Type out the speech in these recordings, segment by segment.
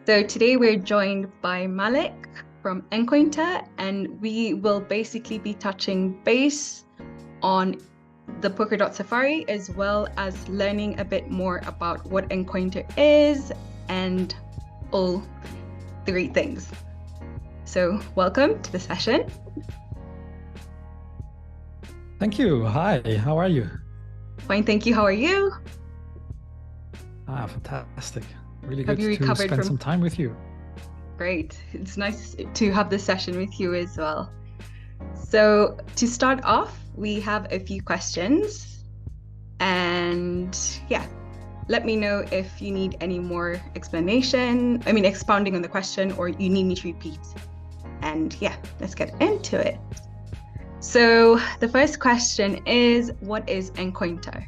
So today we're joined by Malik from Encointer, and we will basically be touching base on the Polkadot Safari, as well as learning a bit more about what Encointer is and all the great things. So welcome to the session. Thank you. Hi, how are you? Fine, thank you. How are you? Fantastic. Really Have good you to recovered spend from... some time with you. Great. It's nice to have this session with you as well. So to start off, we have a few questions. And yeah, let me know if you need any more expounding on the question, or you need me to repeat. And yeah, let's get into it. So the first question is, what is Encointer?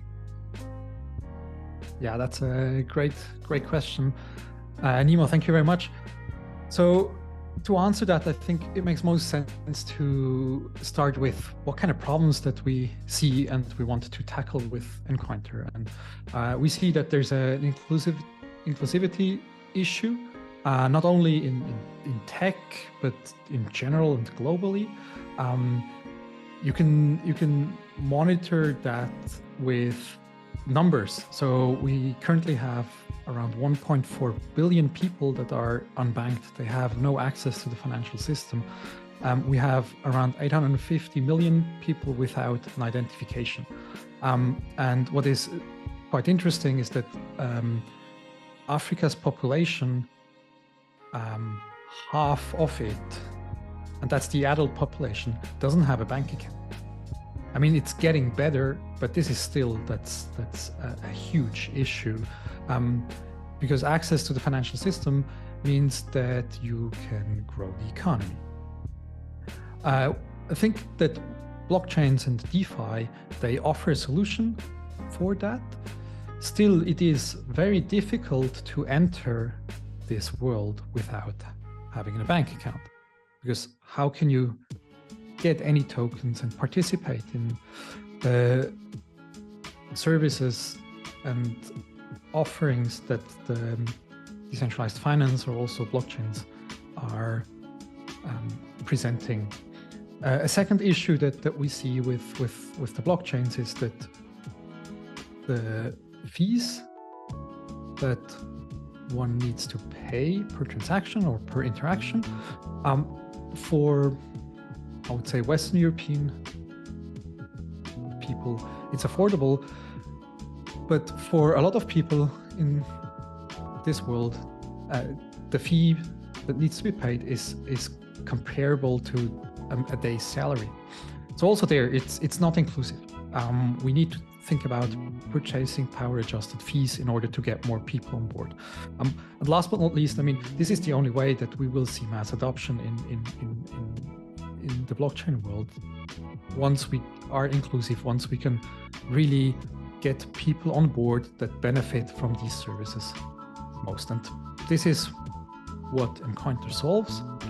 Yeah, that's a great question. Nemo, thank you very much. So to answer that, I think it makes most sense to start with what kind of problems that we see and we want to tackle with Encointer. And we see that there's an inclusivity issue, not only in tech, but in general and globally. You can monitor that with numbers. So we currently have around 1.4 billion people that are unbanked. They have no access to the financial system. We have around 850 million people without an identification. And what is quite interesting is that Africa's population, half of it, and that's the adult population, doesn't have a bank account. I mean, it's getting better, but this is still, that's a huge issue, because access to the financial system means that you can grow the economy. I think that blockchains and DeFi, they offer a solution for that. Still, it is very difficult to enter this world without having a bank account, because how can you get any tokens and participate in the services and offerings that the decentralized finance or also blockchains are presenting? A second issue that we see with the blockchains is that the fees that one needs to pay per transaction or per interaction, for, I would say, Western European people, it's affordable, but for a lot of people in this world, the fee that needs to be paid is comparable to a day's salary. So also there, it's not inclusive. We need to think about purchasing power adjusted fees in order to get more people on board. And last but not least, I mean, this is the only way that we will see mass adoption in the blockchain world. Once we are inclusive, once we can really get people on board that benefit from these services most. And this is what Encointer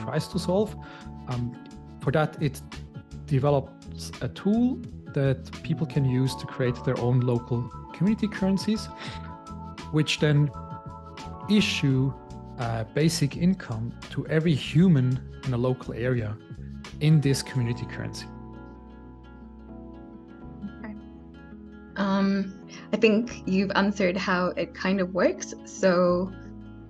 tries to solve. For that, it develops a tool that people can use to create their own local community currencies, which then issue basic income to every human in a local area in this community currency. Okay. I think you've answered how it kind of works. So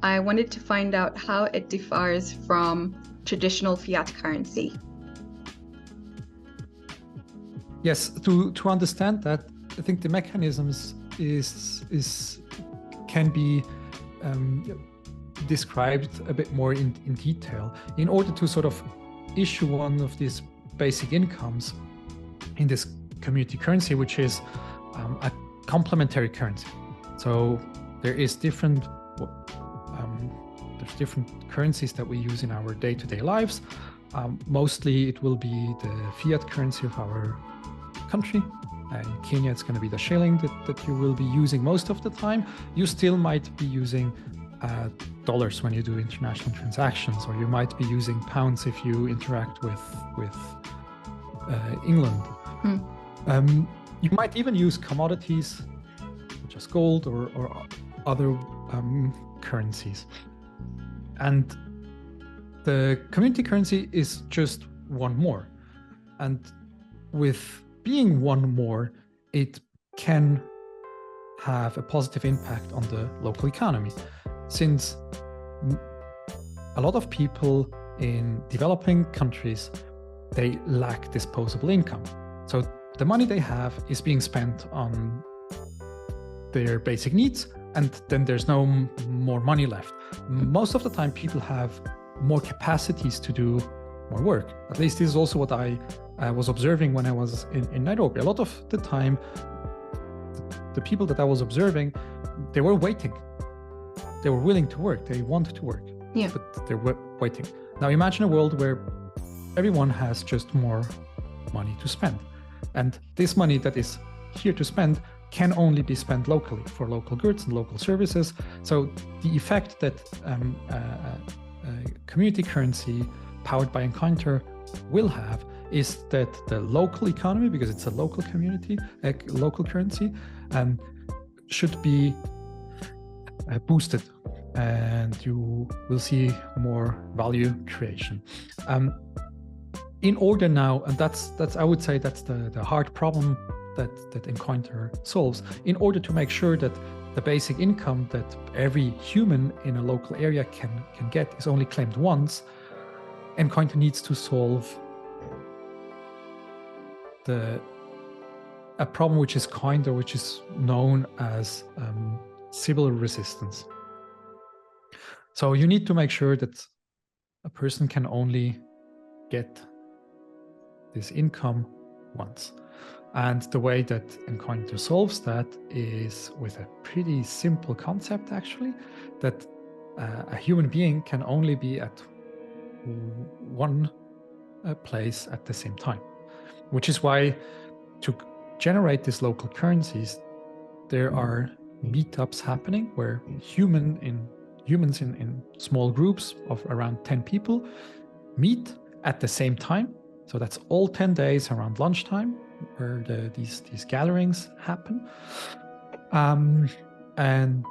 I wanted to find out how it differs from traditional fiat currency. Yes, to understand that, I think the mechanisms can be described a bit more in detail. In order to sort of issue one of these basic incomes in this community currency, which is a complementary currency. So there's different currencies that we use in our day-to-day lives. Mostly it will be the fiat currency of our country. In Kenya, it's going to be the shilling that you will be using most of the time. You still might be using dollars when you do international transactions, or you might be using pounds if you interact with England. You might even use commodities such as gold or other currencies. And the community currency is just one more. And with being one more, it can have a positive impact on the local economy, since a lot of people in developing countries, they lack disposable income. So the money they have is being spent on their basic needs, and then there's no more money left. Most of the time, people have more capacities to do more work. At least this is also what I was observing when I was in Nairobi. A lot of the time, the people that I was observing, they were waiting. They were willing to work. They wanted to work, but they were waiting. Now imagine a world where everyone has just more money to spend. And this money that is here to spend can only be spent locally for local goods and local services. So the effect that community currency powered by Encointer will have is that the local economy, because it's a local community, a local currency, should be boosted, and you will see more value creation. In order now, and that's I would say that's the hard problem that Encointer solves, in order to make sure that the basic income that every human in a local area can get is only claimed once, Encointer needs to solve a problem which is known as civil resistance. So you need to make sure that a person can only get this income once. And the way that Encointer solves that is with a pretty simple concept, actually, that a human being can only be at one place at the same time, which is why to generate these local currencies, there are meetups happening where humans in small groups of around 10 people meet at the same time. So that's all 10 days around lunchtime where these gatherings happen. And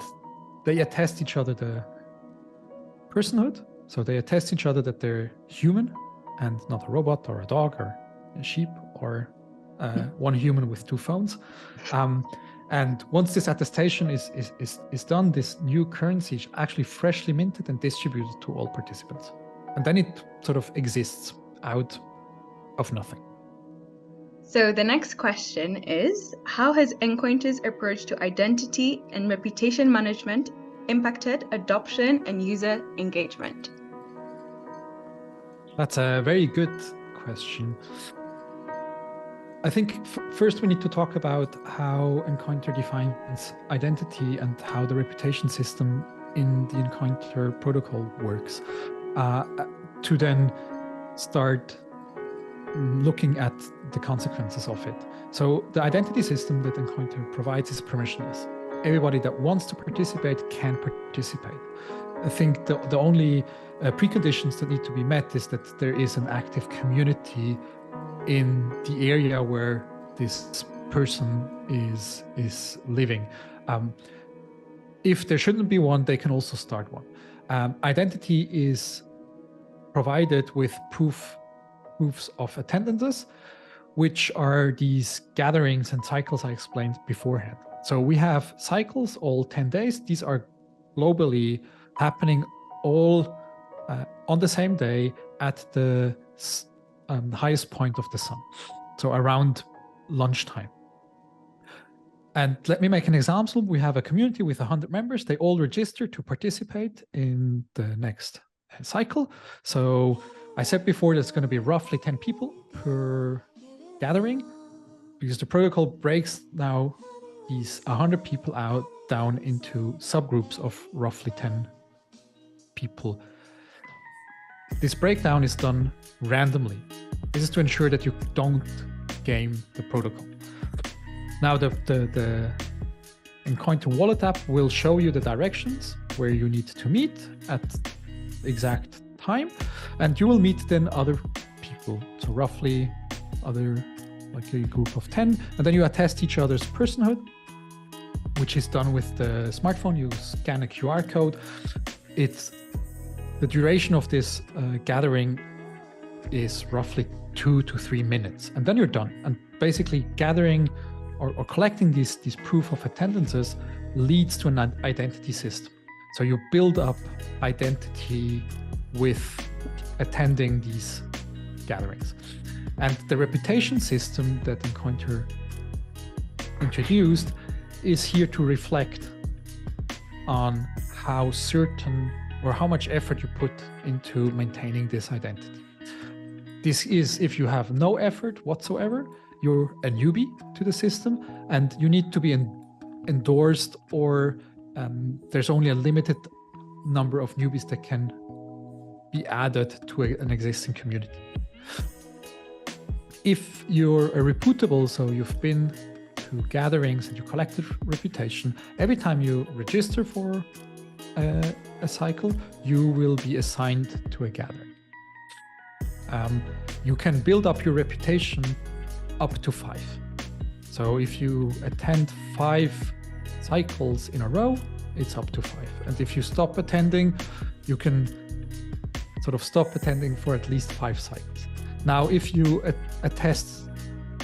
they attest each other the personhood. So they attest each other that they're human and not a robot or a dog or a sheep or one human with two phones. And once this attestation is done, this new currency is actually freshly minted and distributed to all participants. And then it sort of exists out of nothing. So the next question is, how has Encointer's approach to identity and reputation management impacted adoption and user engagement? That's a very good question. I think first we need to talk about how Encointer defines identity and how the reputation system in the Encointer protocol works, to then start looking at the consequences of it. So the identity system that Encointer provides is permissionless. Everybody that wants to participate can participate. I think the only preconditions that need to be met is that there is an active community in the area where this person is living. If there shouldn't be one, they can also start one. Identity is provided with proofs of attendances, which are these gatherings and cycles I explained beforehand. So we have cycles all 10 days. These are globally happening all on the same day at the highest point of the sun, so around lunchtime. And let me make an example. We have a community with 100 members. They all register to participate in the next cycle. So I said before there's going to be roughly 10 people per gathering, because the protocol breaks now these 100 people down into subgroups of roughly 10 people. This breakdown is done randomly. This is to ensure that you don't game the protocol. Now the Encointer wallet app will show you the directions where you need to meet at the exact time, and you will meet then other people. So roughly like a group of 10, and then you attest each other's personhood, which is done with the smartphone. You scan a QR code. It The duration of this gathering is roughly 2 to 3 minutes, and then you're done. And basically gathering or collecting these proof of attendances leads to an identity system. So you build up identity with attending these gatherings. And the reputation system that Encointer introduced is here to reflect on how certain or how much effort you put into maintaining this identity. This is if you have no effort whatsoever, you're a newbie to the system, and you need to be endorsed, or there's only a limited number of newbies that can be added to an existing community. If you're a reputable, so you've been to gatherings and you collected reputation, every time you register for a cycle, you will be assigned to a gathering. You can build up your reputation up to 5. So if you attend 5 cycles in a row, it's up to 5. And if you stop attending, you can sort of stop attending for at least 5 cycles. Now, if you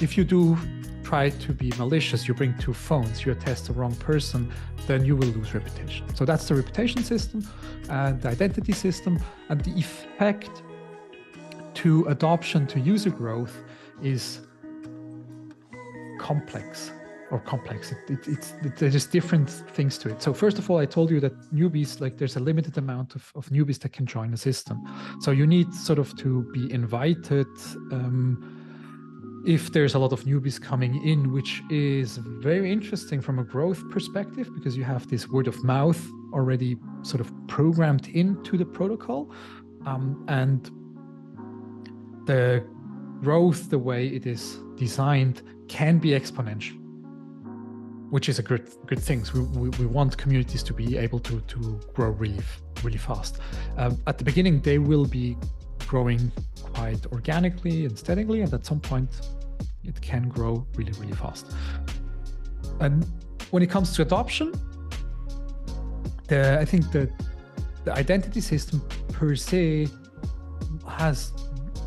if you do try to be malicious, you bring 2 phones, you attest the wrong person, then you will lose reputation. So that's the reputation system and the identity system. And the effect to adoption to user growth is complex. There's just different things to it. So first of all, I told you that newbies, like there's a limited amount of newbies that can join the system. So you need sort of to be invited if there's a lot of newbies coming in, which is very interesting from a growth perspective, because you have this word of mouth already sort of programmed into the protocol. And the growth, the way it is designed, can be exponential, which is a good thing. So we want communities to be able to grow really fast. At the beginning, they will be growing quite organically and steadily, and at some point, it can grow really fast. And when it comes to adoption, I think the identity system per se has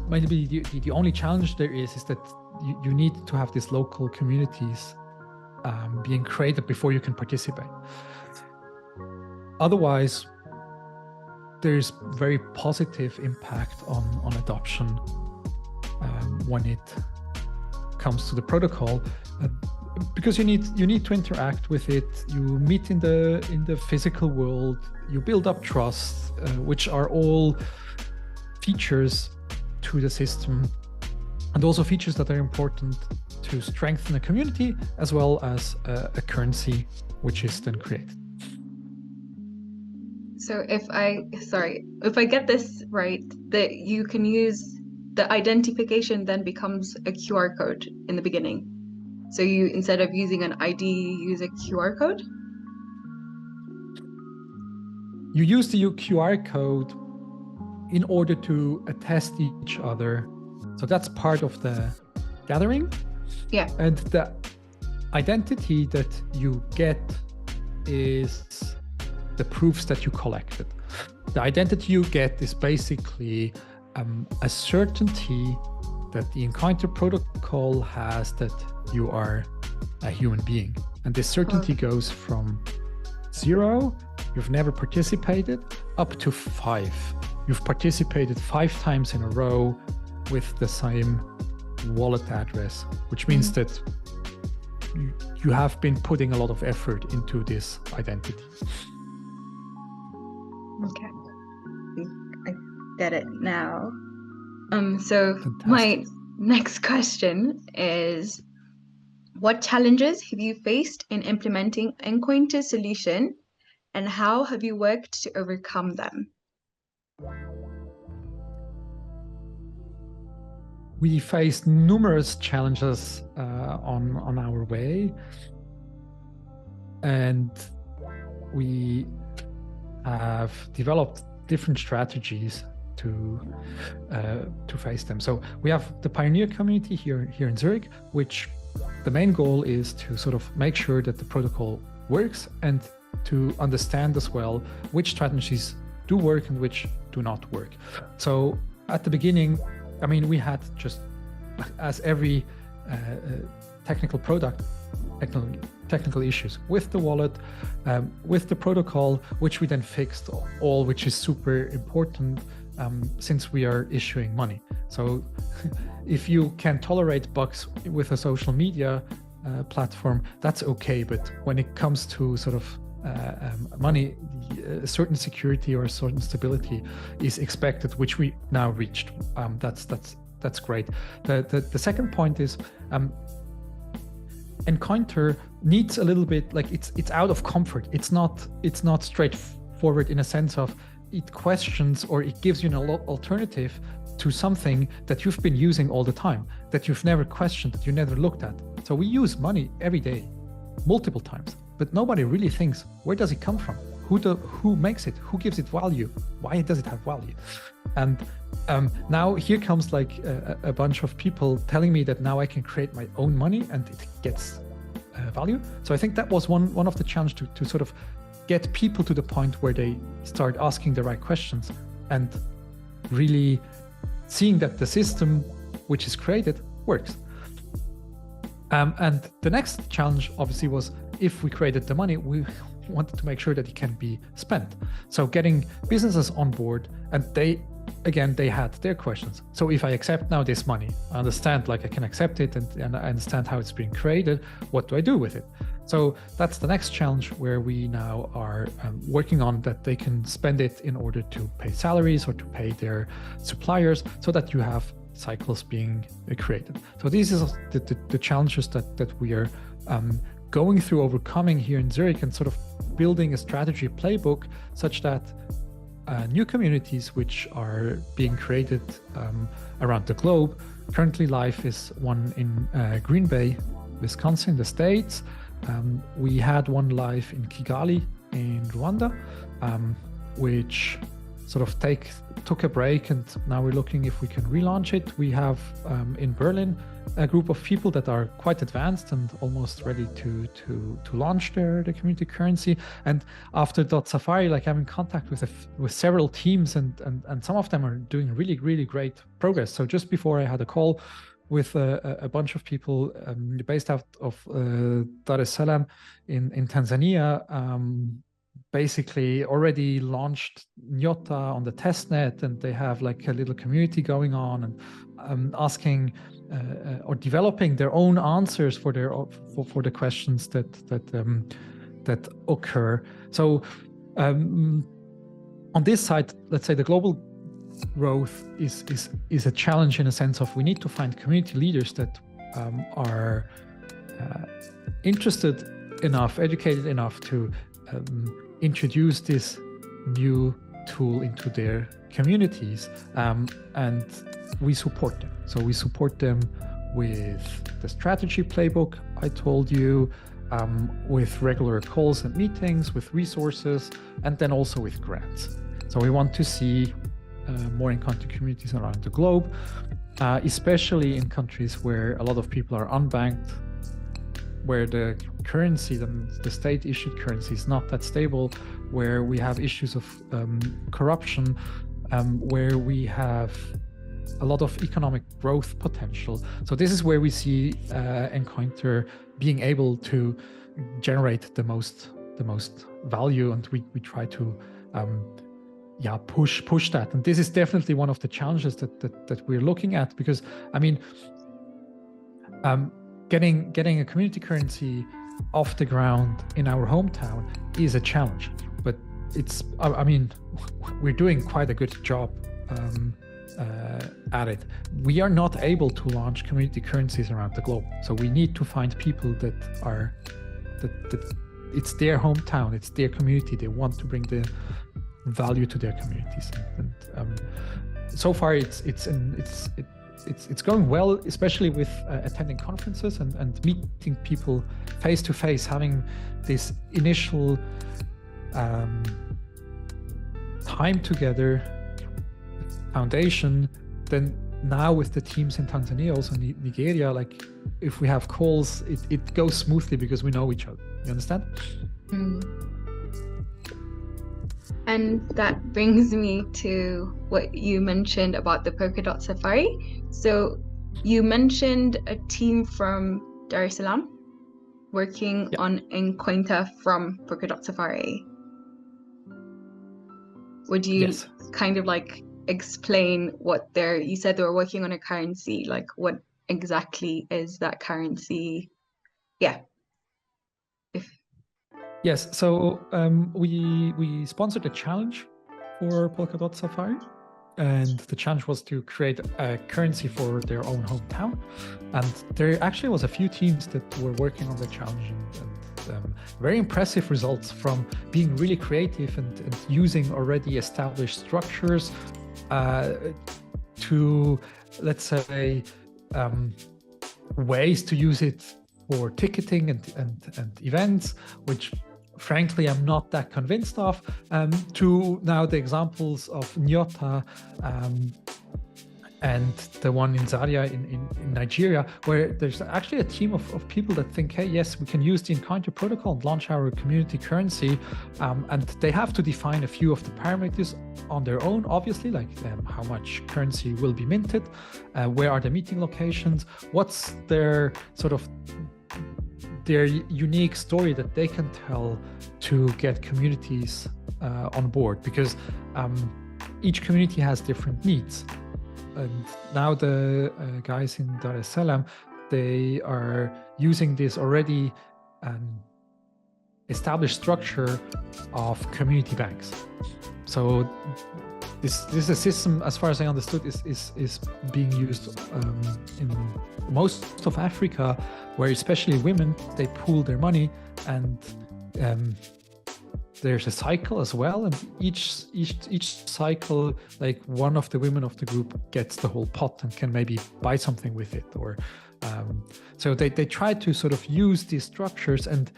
maybe the only challenge there is that you need to have these local communities being created before you can participate. Otherwise, there's very positive impact on adoption when it comes to the protocol, because you need to interact with it. You meet in the physical world. You build up trust, which are all features to the system, and also features that are important to strengthen a community, as well as a currency which is then created. So if I get this right, that you can use the identification then becomes a QR code in the beginning. So you, instead of using an ID, you use a QR code? You use the QR code in order to attest each other. So that's part of the gathering. Yeah. And the identity that you get is the proofs that you collected. The identity you get is basically a certainty that the Encointer protocol has that you are a human being. And this certainty goes from 0, you've never participated, up to 5. You've participated 5 times in a row with the same wallet address, which means that you have been putting a lot of effort into this identity. Okay, I get it now. So Fantastic. My next question is, what challenges have you faced in implementing Encointer's solution, and how have you worked to overcome them? We faced numerous challenges on our way, and we have developed different strategies to face them. So we have the pioneer community here in Zurich, which the main goal is to sort of make sure that the protocol works and to understand as well which strategies do work and which do not work. So at the beginning, I mean, we had just, as every technical product, technical issues with the wallet, with the protocol, which we then fixed all, which is super important since we are issuing money. So if you can tolerate bugs with a social media platform, that's okay. But when it comes to sort of money, a certain security or a certain stability is expected, which we now reached. That's great. The second point is Encointer needs a little bit, like it's out of comfort. It's not straightforward in a sense of it questions or it gives you an alternative to something that you've been using all the time, that you've never questioned, that you never looked at. So we use money every day, multiple times, but nobody really thinks, where does it come from? Who makes it? Who gives it value? Why does it have value? And now here comes like a bunch of people telling me that now I can create my own money and it gets value. So I think that was one of the challenge to sort of get people to the point where they start asking the right questions and really seeing that the system which is created works. And the next challenge obviously was, if we created the money, we wanted to make sure that it can be spent. So getting businesses on board, and they had their questions. So if I accept now this money, I understand, like I can accept it and I understand how it's being created, what do I do with it? So that's the next challenge where we now are working on that they can spend it in order to pay salaries or to pay their suppliers, so that you have cycles being created. So these are the challenges that we are going through, overcoming here in Zurich, and sort of building a strategy playbook such that new communities which are being created around the globe. Currently live is one in Green Bay, Wisconsin, the States. We had one live in Kigali in Rwanda, which sort of took a break, and now we're looking if we can relaunch it. We have in Berlin a group of people that are quite advanced and almost ready to launch the community currency. And after .safari, like I'm in contact with several teams, and some of them are doing really, really great progress. So just before I had a call with a bunch of people based out of Dar es Salaam in Tanzania, basically already launched Nyota on the testnet, and they have like a little community going on, and asking or developing their own answers for the questions that occur. So on this side, let's say the global growth is a challenge in a sense of we need to find community leaders that are interested enough, educated enough to introduce this new tool into their communities, and we support them. So we support them with the strategy playbook I told you, with regular calls and meetings, with resources, and then also with grants. So we want to see more Encounter communities around the globe, especially in countries where a lot of people are unbanked, where the currency, the state-issued currency, is not that stable, where we have issues of corruption, where we have a lot of economic growth potential. So this is where we see Encounter being able to generate the most value, and we try to push that. And this is definitely one of the challenges that we're looking at, because I mean, getting a community currency off the ground in our hometown is a challenge, but I mean, we're doing quite a good job at it. We are not able to launch community currencies around the globe, so we need to find people that it's their hometown, it's their community, they want to bring the value to their communities, and so far it's going well, especially with attending conferences and meeting people face to face, having this initial time together, foundation. Then now with the teams in Tanzania, also in Nigeria, like if we have calls, it goes smoothly because we know each other. You understand? And that brings me to what you mentioned about the Polkadot Safari. So you mentioned a team from Dar es Salaam working Yeah. on Encointer from Polkadot Safari. Would you Yes. kind of like explain what you said they were working on a currency, like what exactly is that currency? Yeah. Yes. So we sponsored a challenge for Polkadot Safari, and the challenge was to create a currency for their own hometown. And there actually was a few teams that were working on the challenge, and very impressive results from being really creative and using already established structures to, let's say, ways to use it for ticketing and events, which frankly I'm not that convinced of, to now the examples of Nyota and the one in Zaria in Nigeria, where there's actually a team of people that think, hey, yes, we can use the Encointer protocol and launch our community currency. And they have to define a few of the parameters on their own, obviously, like how much currency will be minted, where are the meeting locations, what's their sort of their unique story that they can tell to get communities on board, because each community has different needs. And now the guys in Dar es Salaam, they are using this already established structure of community banks. So this is a system, as far as I understood, is being used in most of Africa, where especially women, they pool their money, and there's a cycle as well, and each cycle, like one of the women of the group gets the whole pot and can maybe buy something with it, or so they try to sort of use these structures and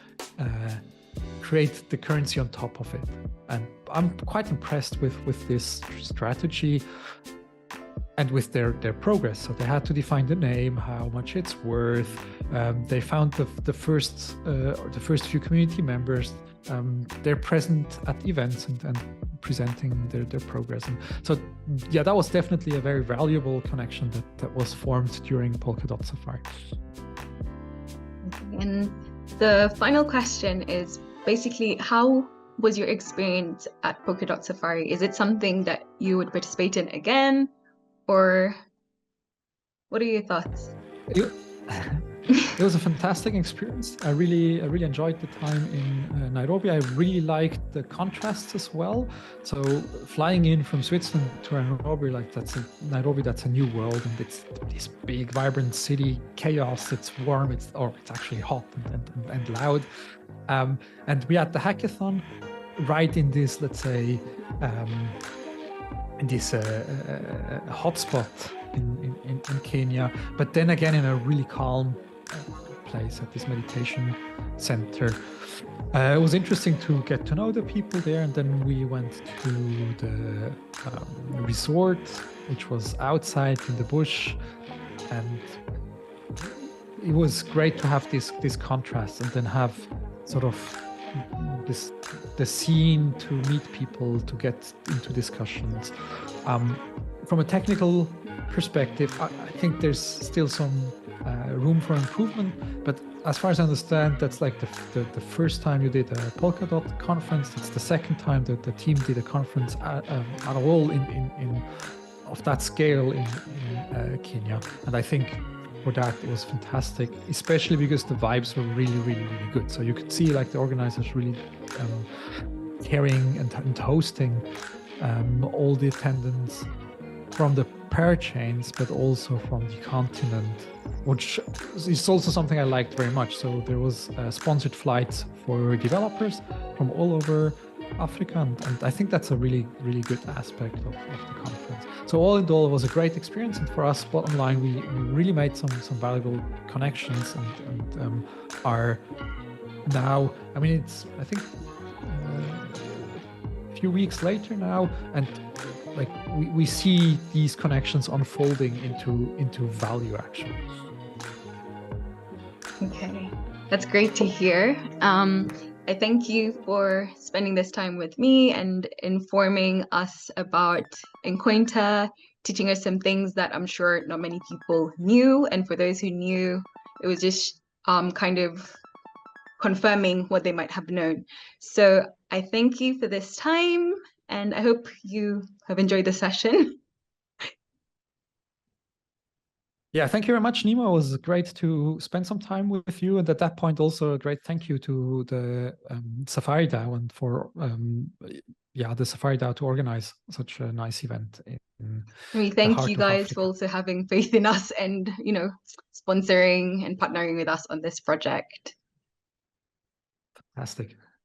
create the currency on top of it. And I'm quite impressed with this strategy and with their progress. So they had to define the name, how much it's worth. They found the first few community members. They're present at events and presenting their progress. And so, yeah, that was definitely a very valuable connection that was formed during Polkadot Safari. And the final question is basically, how was your experience at Polkadot Safari? Is it something that you would participate in again, or what are your thoughts? It was a fantastic experience. I really enjoyed the time in Nairobi. I really liked the contrasts as well. So flying in from Switzerland to Nairobi, that's a new world, and it's this big, vibrant city, chaos. It's warm. It's actually hot and loud. And we had the hackathon right in this, let's say, in this hotspot in Kenya, but then again in a really calm place at this meditation center. It was interesting to get to know the people there, and then we went to the resort, which was outside in the bush, and it was great to have this contrast, and then have sort of the scene to meet people, to get into discussions. From a technical perspective, I think there's still some room for improvement, but as far as I understand, that's like the first time you did a Polkadot conference. It's the second time that the team did a conference at all in of that scale in Kenya, and I think for that it was fantastic, especially because the vibes were really good. So you could see like the organizers really caring and hosting all the attendants from the parachains, but also from the continent, which is also something I liked very much. So there was sponsored flights for developers from all over Africa, and I think that's a really good aspect of the conference. So all in all, it was a great experience, and for us, bottom line, we really made some valuable connections, and are now, I mean, it's, I think a few weeks later now, and like we see these connections unfolding into value actually. Okay, that's great to hear. I thank you for spending this time with me and informing us about Encointer, teaching us some things that I'm sure not many people knew. And for those who knew, it was just kind of confirming what they might have known. So I thank you for this time, and I hope you have enjoyed the session. Yeah, thank you very much, Nima. It was great to spend some time with you. And at that point, also a great thank you to the Safari DAO and for the Safari DAO to organize such a nice event in We the thank you heart of guys for Africa. also having faith in us and, sponsoring and partnering with us on this project. Fantastic.